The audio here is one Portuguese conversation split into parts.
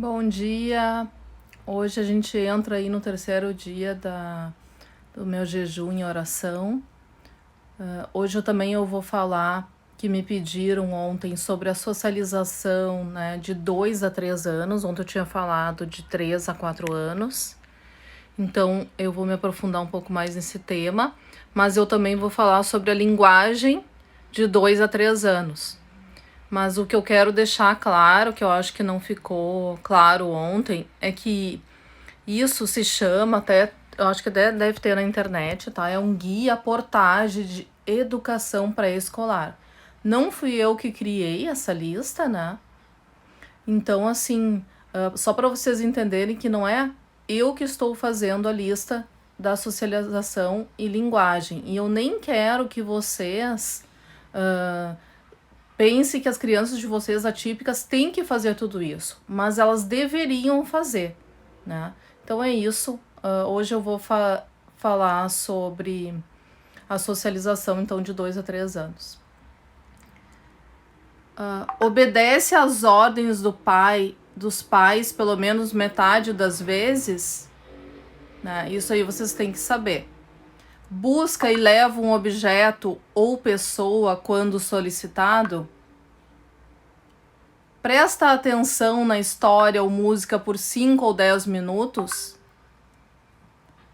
Bom dia! Hoje a gente entra aí no terceiro dia do meu jejum e oração. Hoje eu vou falar que me pediram ontem sobre a socialização, né, de 2 a 3 anos. Ontem eu tinha falado de 3 a 4 anos. Então eu vou me aprofundar um pouco mais nesse tema, mas eu também vou falar sobre a linguagem de 2 a 3 anos. Mas o que eu quero deixar claro, que eu acho que não ficou claro ontem, é que isso se chama até, eu acho que deve ter na internet, tá? É um guia portagem de educação pré-escolar. Não fui eu que criei essa lista, né? Então, assim, só para vocês entenderem que não é eu que estou fazendo a lista da socialização e linguagem. E eu nem quero que vocês pense que as crianças de vocês atípicas têm que fazer tudo isso, mas elas deveriam fazer, né? Então é isso. Hoje eu vou falar sobre a socialização, então, de 2 a 3 anos. Obedece às ordens dos pais, pelo menos metade das vezes, né? Isso aí vocês têm que saber. Busca e leva um objeto ou pessoa quando solicitado. Presta atenção na história ou música por 5 ou 10 minutos.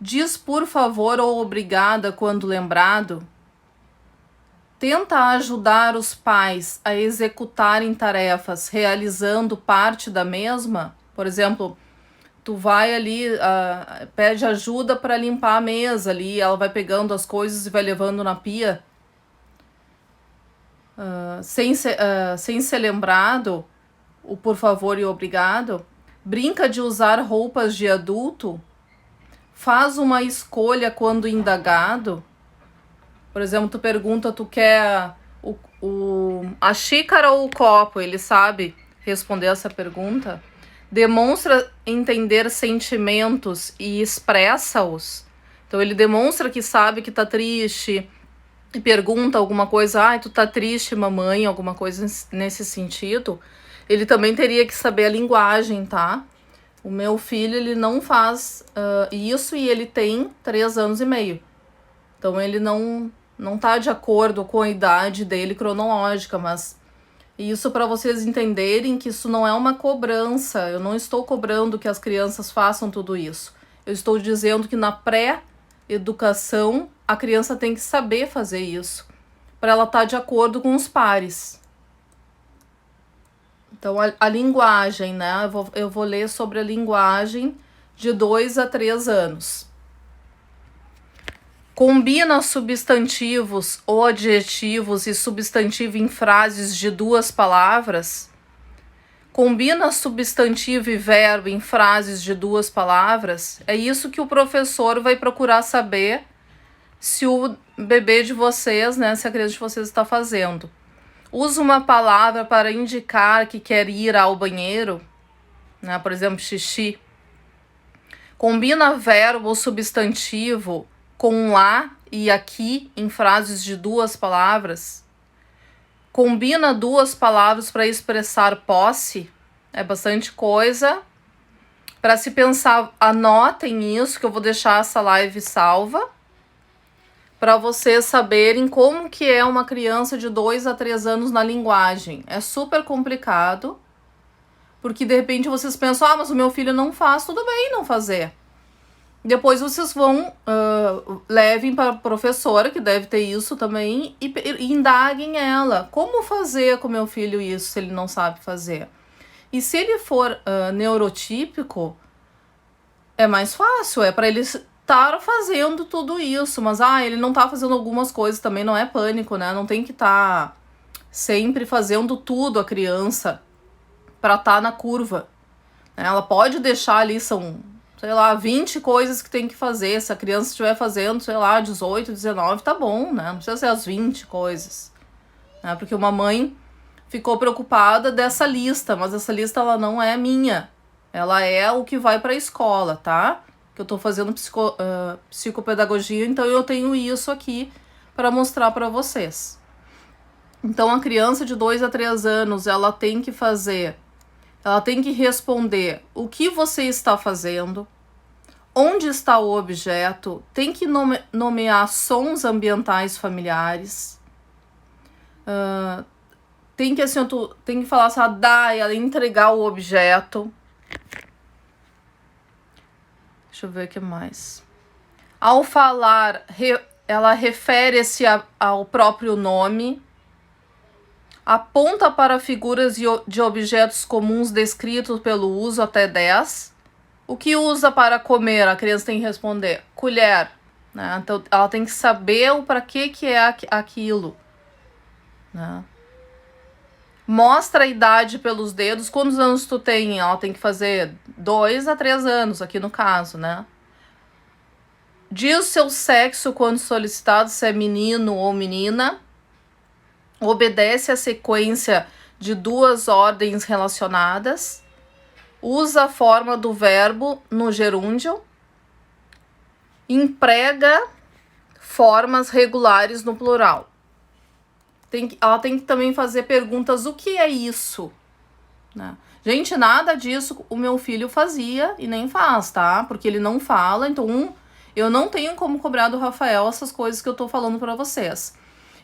Diz por favor ou obrigada quando lembrado. Tenta ajudar os pais a executarem tarefas realizando parte da mesma. Por exemplo, tu vai ali, pede ajuda para limpar a mesa ali, ela vai pegando as coisas e vai levando na pia. Sem ser lembrado, o por favor e obrigado. Brinca de usar roupas de adulto. Faz uma escolha quando indagado. Por exemplo, tu pergunta, tu quer a xícara ou o copo? Ele sabe responder essa pergunta. Demonstra entender sentimentos e expressa-os. Então ele demonstra que sabe que tá triste e pergunta alguma coisa, tu tá triste, mamãe, alguma coisa nesse sentido. Ele também teria que saber a linguagem, tá? O meu filho, ele não faz isso e ele tem 3 anos e meio. Então ele não tá de acordo com a idade dele cronológica, mas isso para vocês entenderem que isso não é uma cobrança. Eu não estou cobrando que as crianças façam tudo isso. Eu estou dizendo que na pré-educação a criança tem que saber fazer isso, para ela estar de acordo com os pares. Então, a linguagem, né? Eu vou ler sobre a linguagem de 2 a 3 anos. Combina substantivos ou adjetivos e substantivo em frases de 2 palavras. Combina substantivo e verbo em frases de 2 palavras. É isso que o professor vai procurar saber se o bebê de vocês, né, se a criança de vocês está fazendo. Usa uma palavra para indicar que quer ir ao banheiro, né? Por exemplo, xixi. Combina verbo ou substantivo com lá e aqui em frases de 2 palavras. Combina 2 palavras para expressar posse. É bastante coisa para se pensar. Anotem isso, que eu vou deixar essa live salva, para vocês saberem como que é uma criança de 2 a 3 anos na linguagem. É super complicado, porque de repente vocês pensam, mas o meu filho não faz, tudo bem não fazer. Depois vocês vão, levem para a professora, que deve ter isso também, e indaguem ela. Como fazer com o meu filho isso, se ele não sabe fazer? E se ele for neurotípico, é mais fácil, é para ele estar fazendo tudo isso, mas ele não tá fazendo algumas coisas, também não é pânico, né? Não tem que estar sempre fazendo tudo a criança para estar na curva. Ela pode deixar ali, são, 20 coisas que tem que fazer. Se a criança estiver fazendo, 18, 19, tá bom, né? Não precisa ser as 20 coisas, né? Porque uma mãe ficou preocupada dessa lista, mas essa lista ela não é minha. Ela é o que vai para a escola, tá? Que eu tô fazendo psicopedagogia, então eu tenho isso aqui para mostrar para vocês. Então a criança de 2 a 3 anos, ela tem que fazer Ela tem que responder o que você está fazendo, onde está o objeto, tem que nomear sons ambientais familiares, tem que, assim, tem que falar assim, dar ela entregar o objeto. Deixa eu ver o que mais. Ao falar, ela refere-se ao próprio nome, aponta para figuras de objetos comuns descritos pelo uso até 10. O que usa para comer? A criança tem que responder colher, né? Então ela tem que saber o para que é aquilo, né? Mostra a idade pelos dedos. Quantos anos tu tem? Ela tem que fazer 2 a 3 anos, aqui no caso, né? Diz seu sexo quando solicitado, se é menino ou menina. Obedece a sequência de 2 ordens relacionadas. Usa a forma do verbo no gerúndio. Emprega formas regulares no plural. Ela tem que também fazer perguntas: o que é isso? Né? Gente, nada disso o meu filho fazia e nem faz, tá? Porque ele não fala, então eu não tenho como cobrar do Rafael essas coisas que eu tô falando pra vocês.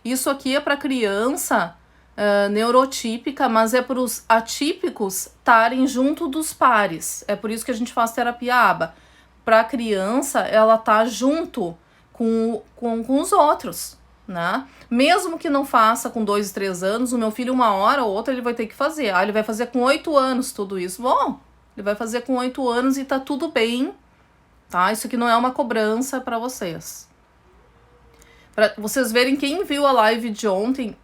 Isso aqui é pra criança neurotípica, mas é para os atípicos estarem junto dos pares. É por isso que a gente faz terapia ABA. Pra criança, ela tá junto com os outros, né? Mesmo que não faça com 2 e 3 anos, o meu filho uma hora ou outra ele vai ter que fazer. Ele vai fazer com 8 anos tudo isso. Bom, ele vai fazer com 8 anos e tá tudo bem, tá? Isso aqui não é uma cobrança para vocês. Pra vocês verem, quem viu a live de ontem,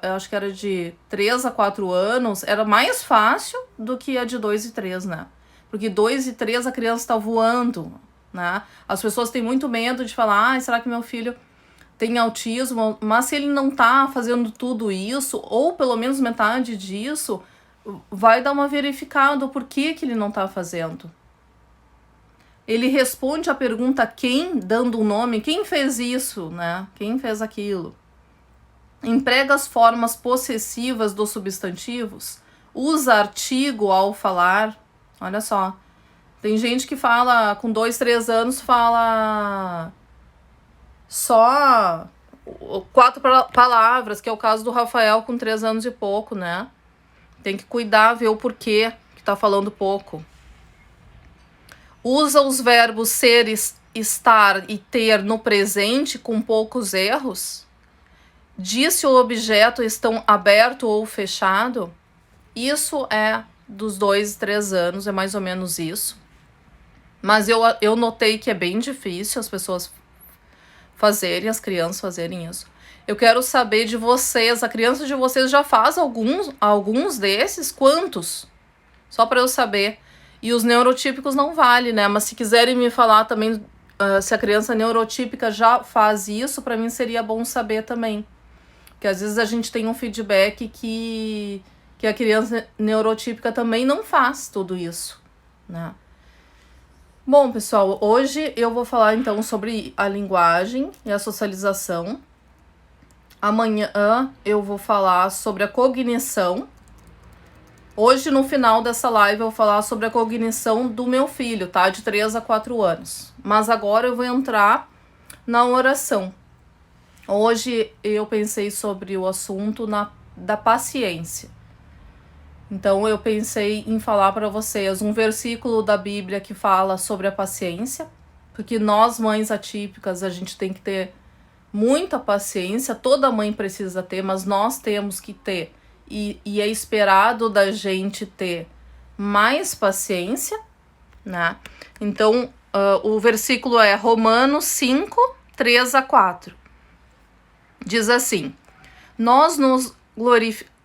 eu acho que era de 3 a 4 anos, era mais fácil do que a de 2 e 3, né? Porque 2 e 3 a criança tá voando, né? As pessoas têm muito medo de falar, será que meu filho tem autismo? Mas se ele não tá fazendo tudo isso, ou pelo menos metade disso, vai dar uma verificada o porquê que ele não tá fazendo. Ele responde a pergunta quem, dando um nome, quem fez isso, né? Quem fez aquilo. Emprega as formas possessivas dos substantivos, usa artigo ao falar. Olha só, tem gente que fala, com 2, 3 anos, fala só 4 palavras, que é o caso do Rafael com 3 anos e pouco, né? Tem que cuidar, ver o porquê que tá falando pouco. Usa os verbos ser, estar e ter no presente com poucos erros. Diz se o objeto estão aberto ou fechado. Isso é dos 2 e 3 anos, é mais ou menos isso. Mas eu notei que é bem difícil as pessoas fazerem, as crianças fazerem isso. Eu quero saber de vocês, a criança de vocês já faz alguns desses? Quantos? Só para eu saber. E os neurotípicos não vale, né? Mas se quiserem me falar também se a criança neurotípica já faz isso, para mim seria bom saber também. Porque às vezes a gente tem um feedback que a criança neurotípica também não faz tudo isso, né? Bom, pessoal, hoje eu vou falar então sobre a linguagem e a socialização. Amanhã eu vou falar sobre a cognição. Hoje, no final dessa live, eu vou falar sobre a cognição do meu filho, tá? De 3 a 4 anos. Mas agora eu vou entrar na oração. Hoje eu pensei sobre o assunto da paciência. Então eu pensei em falar para vocês um versículo da Bíblia que fala sobre a paciência, porque nós, mães atípicas, a gente tem que ter muita paciência, toda mãe precisa ter, mas nós temos que ter. E é esperado da gente ter mais paciência, né? Então, o versículo é Romanos 5, 3 a 4. Diz assim: nós nos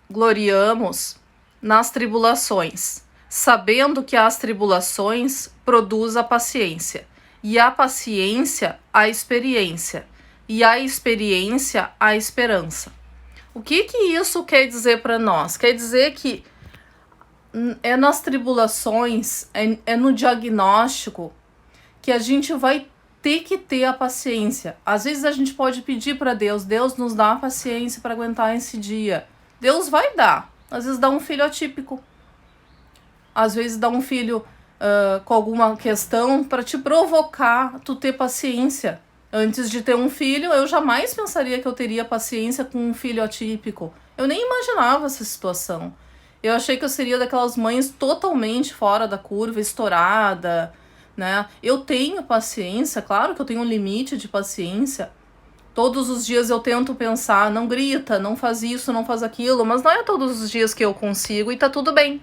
gloriamos nas tribulações, sabendo que as tribulações produzem a paciência, e a paciência a experiência, e a experiência a esperança. O que isso quer dizer para nós? Quer dizer que é nas tribulações, é no diagnóstico que a gente vai ter que ter a paciência. Às vezes a gente pode pedir para Deus nos dá a paciência para aguentar esse dia. Deus vai dar. Às vezes dá um filho atípico. às vezes dá um filho com alguma questão para te provocar, tu ter paciência. Antes de ter um filho, eu jamais pensaria que eu teria paciência com um filho atípico. Eu nem imaginava essa situação. Eu achei que eu seria daquelas mães totalmente fora da curva, estourada, né? Eu tenho paciência, claro que eu tenho um limite de paciência. Todos os dias eu tento pensar, não grita, não faz isso, não faz aquilo, mas não é todos os dias que eu consigo e tá tudo bem.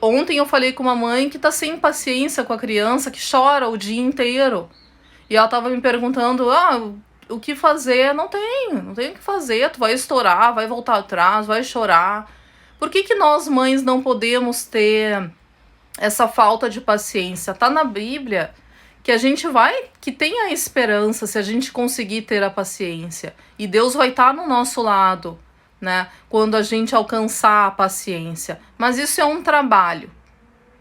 Ontem eu falei com uma mãe que tá sem paciência com a criança, que chora o dia inteiro. E ela tava me perguntando, o que fazer? Não tenho o que fazer, tu vai estourar, vai voltar atrás, vai chorar. Por que nós mães não podemos ter essa falta de paciência? Tá na Bíblia que a gente que tem a esperança se a gente conseguir ter a paciência. E Deus vai estar no nosso lado, né? Quando a gente alcançar a paciência. Mas isso é um trabalho,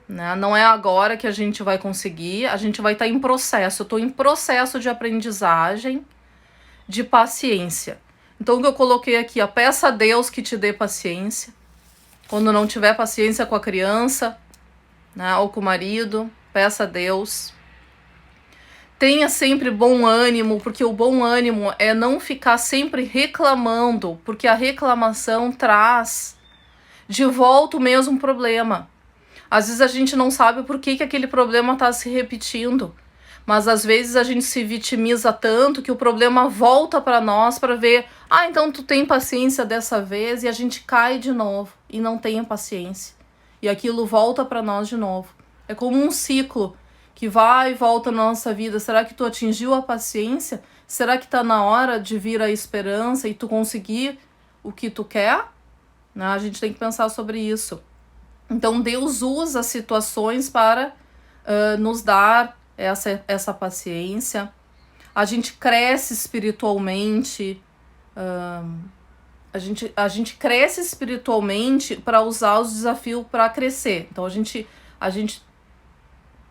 né? Não é agora que a gente vai conseguir, a gente vai estar em processo. Eu estou em processo de aprendizagem, de paciência. Então o que eu coloquei aqui, peça a Deus que te dê paciência. Quando não tiver paciência com a criança, né, ou com o marido, peça a Deus. Tenha sempre bom ânimo, porque o bom ânimo é não ficar sempre reclamando, porque a reclamação traz de volta o mesmo problema. Às vezes a gente não sabe por que aquele problema está se repetindo, mas às vezes a gente se vitimiza tanto que o problema volta para nós para ver, então tu tem paciência dessa vez, e a gente cai de novo e não tem paciência. E aquilo volta para nós de novo. É como um ciclo que vai e volta na nossa vida. Será que tu atingiu a paciência? Será que tá na hora de vir a esperança e tu conseguir o que tu quer? Né? A gente tem que pensar sobre isso. Então Deus usa situações para nos dar essa paciência. A gente cresce espiritualmente. A gente cresce espiritualmente para usar os desafios para crescer. Então a gente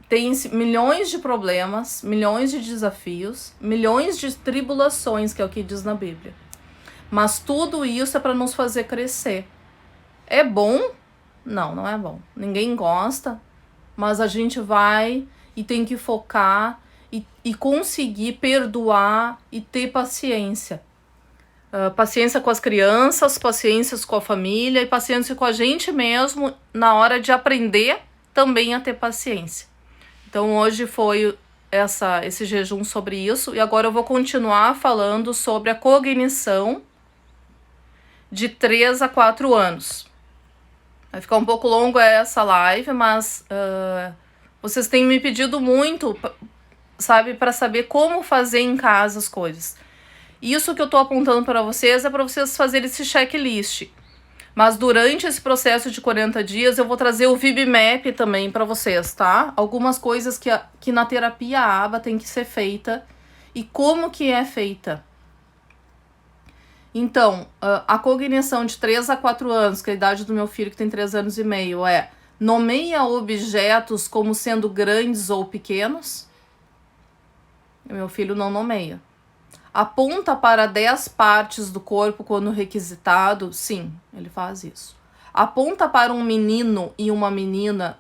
tem milhões de problemas, milhões de desafios, milhões de tribulações, que é o que diz na Bíblia. Mas tudo isso é para nos fazer crescer. É bom? Não, não é bom. Ninguém gosta, mas a gente vai e tem que focar e conseguir perdoar e ter paciência. Paciência com as crianças, paciência com a família e paciência com a gente mesmo na hora de aprender também a ter paciência. Então hoje foi esse jejum sobre isso, e agora eu vou continuar falando sobre a cognição de 3 a 4 anos. Vai ficar um pouco longo essa live, mas vocês têm me pedido muito, sabe, para saber como fazer em casa as coisas. Isso que eu tô apontando para vocês é para vocês fazerem esse checklist. Mas durante esse processo de 40 dias eu vou trazer o VibMap também para vocês, tá? Algumas coisas que na terapia ABA tem que ser feita e como que é feita. Então, a cognição de 3 a 4 anos, que é a idade do meu filho que tem 3 anos e meio, nomeia objetos como sendo grandes ou pequenos. Meu filho não nomeia. Aponta para 10 partes do corpo quando requisitado. Sim, ele faz isso. Aponta para um menino e uma menina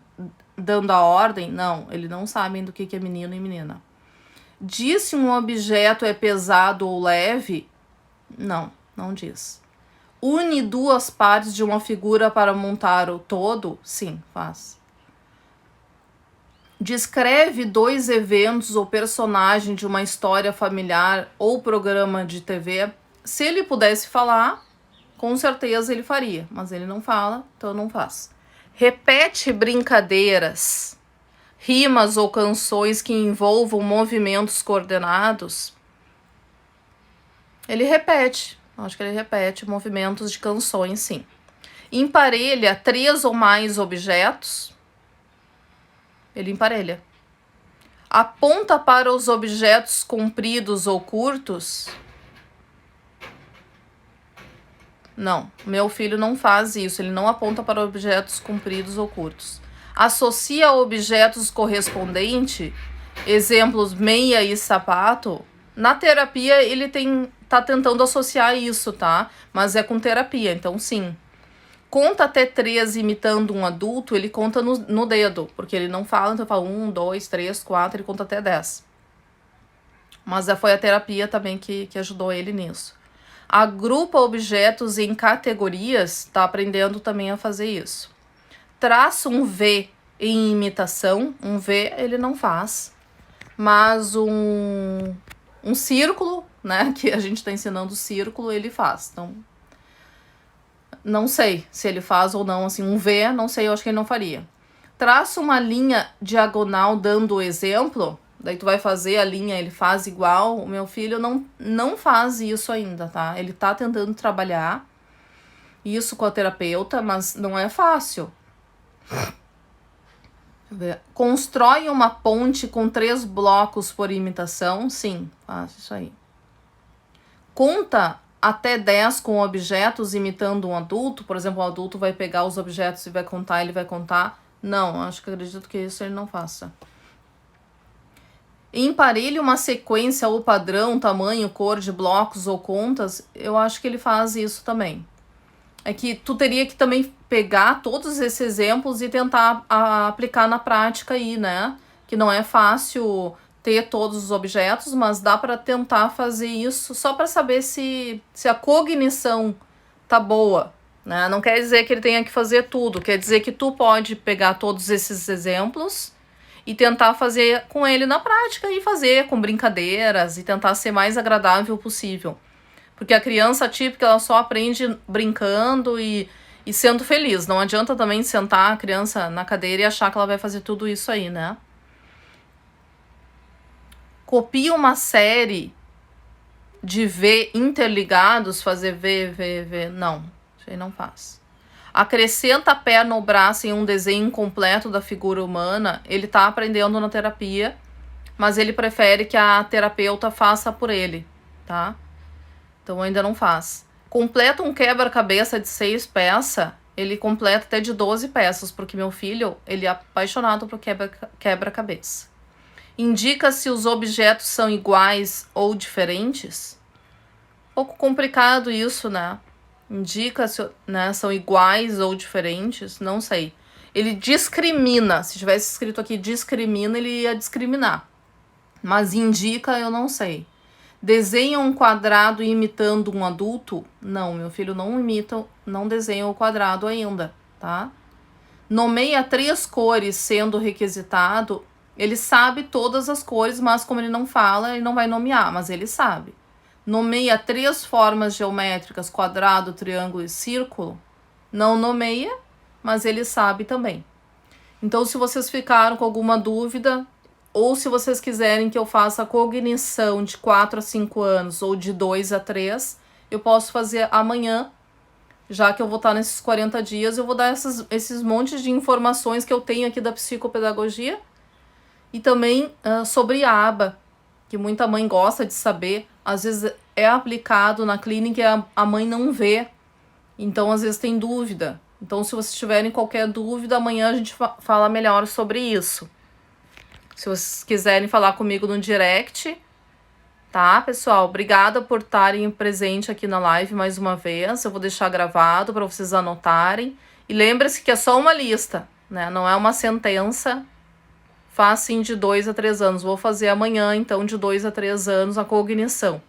dando a ordem. Não, eles não sabem do que é menino e menina. Diz se um objeto é pesado ou leve. Não, não diz. Une 2 partes de uma figura para montar o todo. Sim, faz. Descreve 2 eventos ou personagem de uma história familiar ou programa de TV. Se ele pudesse falar, com certeza ele faria, mas ele não fala, então não faz. Repete brincadeiras, rimas ou canções que envolvam movimentos coordenados. Ele repete, acho que ele repete movimentos de canções, sim. Emparelha 3 ou mais objetos. Ele emparelha. Aponta para os objetos compridos ou curtos. Não, meu filho não faz isso. Ele não aponta para objetos compridos ou curtos. Associa objetos correspondentes. Exemplos, meia e sapato. Na terapia ele tá tentando associar isso, tá? Mas é com terapia, então sim. Conta até 3 imitando um adulto, ele conta no dedo, porque ele não fala, então fala 1, 2, 3, 4, ele conta até 10. Mas foi a terapia também que ajudou ele nisso. Agrupa objetos em categorias, tá aprendendo também a fazer isso. Traça um V em imitação, um V ele não faz, mas um círculo, né, que a gente tá ensinando o círculo, ele faz. Então, não sei se ele faz ou não, assim, um V, não sei, eu acho que ele não faria. Traça uma linha diagonal dando o exemplo, daí tu vai fazer a linha, ele faz igual. O meu filho não faz isso ainda, tá? Ele tá tentando trabalhar isso com a terapeuta, mas não é fácil. Constrói uma ponte com 3 blocos por imitação, sim, faz isso aí. Conta até 10 com objetos imitando um adulto, por exemplo, o adulto vai pegar os objetos e vai contar, ele vai contar. Não, acredito que isso ele não faça. Emparelhe uma sequência ou padrão, tamanho, cor de blocos ou contas, eu acho que ele faz isso também. É que tu teria que também pegar todos esses exemplos e tentar aplicar na prática aí, né? Que não é fácil ter todos os objetos, mas dá para tentar fazer isso só para saber se a cognição tá boa, né? Não quer dizer que ele tenha que fazer tudo, quer dizer que tu pode pegar todos esses exemplos e tentar fazer com ele na prática e fazer com brincadeiras e tentar ser mais agradável possível. Porque a criança típica, ela só aprende brincando e sendo feliz. Não adianta também sentar a criança na cadeira e achar que ela vai fazer tudo isso aí, né? Copia uma série de V interligados, fazer V. Não, isso aí não faz. Acrescenta a perna ou braço em um desenho completo da figura humana. Ele tá aprendendo na terapia, mas ele prefere que a terapeuta faça por ele, tá? Então ainda não faz. Completa um quebra-cabeça de 6 peças, ele completa até de 12 peças, porque meu filho, ele é apaixonado por quebra-cabeça. Indica se os objetos são iguais ou diferentes. Um pouco complicado isso, né? Indica se, né, são iguais ou diferentes, não sei. Ele discrimina, se tivesse escrito aqui discrimina, ele ia discriminar. Mas indica, eu não sei. Desenha um quadrado imitando um adulto? Não, meu filho não imita, não desenha o quadrado ainda, tá? Nomeia 3 cores sendo requisitado. Ele sabe todas as cores, mas como ele não fala, ele não vai nomear, mas ele sabe. Nomeia 3 formas geométricas, quadrado, triângulo e círculo. Não nomeia, mas ele sabe também. Então, se vocês ficaram com alguma dúvida, ou se vocês quiserem que eu faça a cognição de 4 a 5 anos ou de 2 a 3, eu posso fazer amanhã, já que eu vou estar nesses 40 dias, eu vou dar esses montes de informações que eu tenho aqui da psicopedagogia e também sobre a aba, que muita mãe gosta de saber. Às vezes é aplicado na clínica e a mãe não vê, então às vezes tem dúvida. Então, se vocês tiverem qualquer dúvida, amanhã a gente fala melhor sobre isso. Se vocês quiserem falar comigo no direct, tá, pessoal? Obrigada por estarem presente aqui na live mais uma vez. Eu vou deixar gravado para vocês anotarem. E lembre-se que é só uma lista, né? Não é uma sentença. Faz sim de 2 a 3 anos. Vou fazer amanhã, então, de 2 a 3 anos a cognição.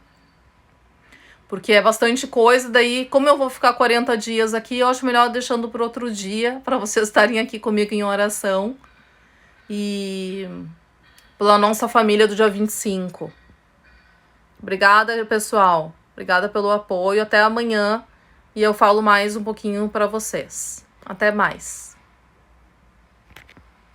Porque é bastante coisa, daí, como eu vou ficar 40 dias aqui, eu acho melhor deixando para outro dia, para vocês estarem aqui comigo em oração. E pela nossa família do dia 25. Obrigada, pessoal. Obrigada pelo apoio. Até amanhã. E eu falo mais um pouquinho para vocês. Até mais.